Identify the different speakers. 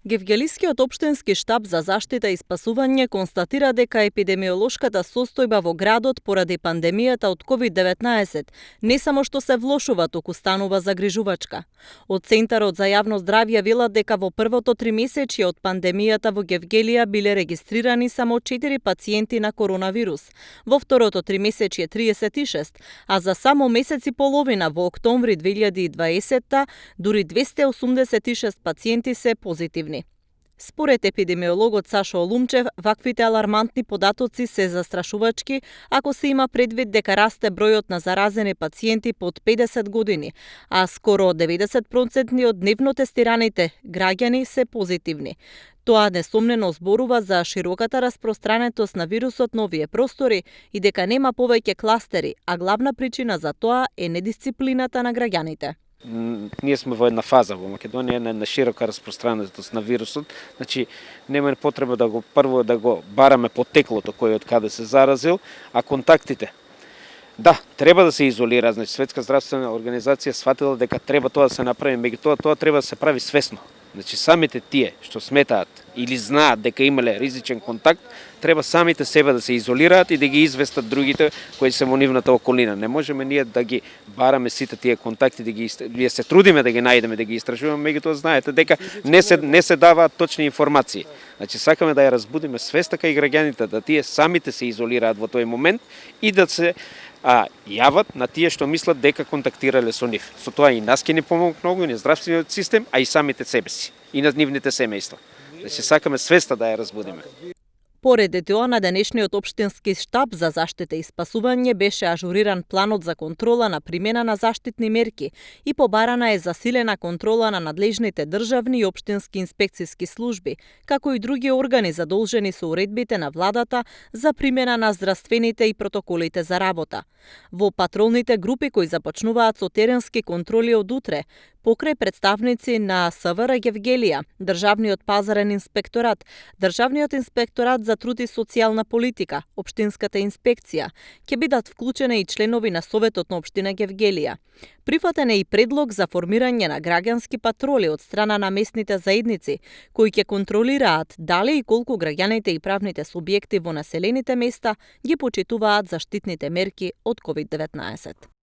Speaker 1: Гевгелискиот општински штаб за заштита и спасување констатира дека епидемиолошката состојба во градот поради пандемијата од COVID-19 не само што се влошува, туку станува загрижувачка. Од Центарот за јавно здравје велат дека во првото тримесечје од пандемијата во Гевгелија биле регистрирани само 4 пациенти на коронавирус, во второто тримесечје 36, а за само месец и половина во октомври 2020 дури 286 пациенти се позитивни. Според епидемиологот Сашо Олумчев, ваквите алармантни податоци се застрашувачки ако се има предвид дека расте бројот на заразени пациенти под 50 години, а скоро 90% од дневно тестираните граѓани се позитивни. Тоа несомнено зборува за широката распространетост на вирусот на овие простори и дека нема повеќе кластери, а главна причина за тоа е недисциплината на граѓаните.
Speaker 2: Ние сме во една фаза во Македонија на широка распространетост на вирусот, значи нема потреба да го бараме потеклото кој од каде се заразил, а контактите. Да, треба да се изолира, значи Светска здравствена организација сфатила дека треба тоа да се направи, меѓутоа тоа треба да се прави свесно. Значи самите тие што сметаат или знаат дека имале ризичен контакт, треба самите себе да се изолираат и да ги известат другите кои се во нивната околина. Не можеме ние да ги бараме сите тие контакти, ние се трудиме да ги најдеме, да ги истражуваме, меѓутоа знаете дека не се даваат точни информации. Значи сакаме да ја разбудиме свеста кај граѓаните да тие самите се изолираат во тој момент и да се јават на тие што мислат дека контактирале со нив. Со тоа и нас ќе ни помогне многу, и на здравствениот систем, а и самите себе си, и на нивните семејства. Значи сакаме свеста да ја разбудиме.
Speaker 1: Поради тоа на денешниот општински штаб за заштита и спасување беше ажуриран планот за контрола на примена на заштитни мерки и побарана е засилена контрола на надлежните државни и општински инспекциски служби, како и други органи задолжени со уредбите на владата за примена на здравствените и протоколите за работа. Во патролните групи кои започнуваат со теренски контроли од утре, покрај представници на СВР Гевгелија, Државниот пазарен инспекторат, Државниот инспекторат за труд и социјална политика, Општинската инспекција, ќе бидат вклучени и членови на Советот на Општина Гевгелија. Прифатен е и предлог за формирање на граѓански патроли од страна на местните заедници, кои ќе контролираат дали и колку граѓаните и правните субјекти во населените места ги почитуваат заштитните мерки од COVID-19.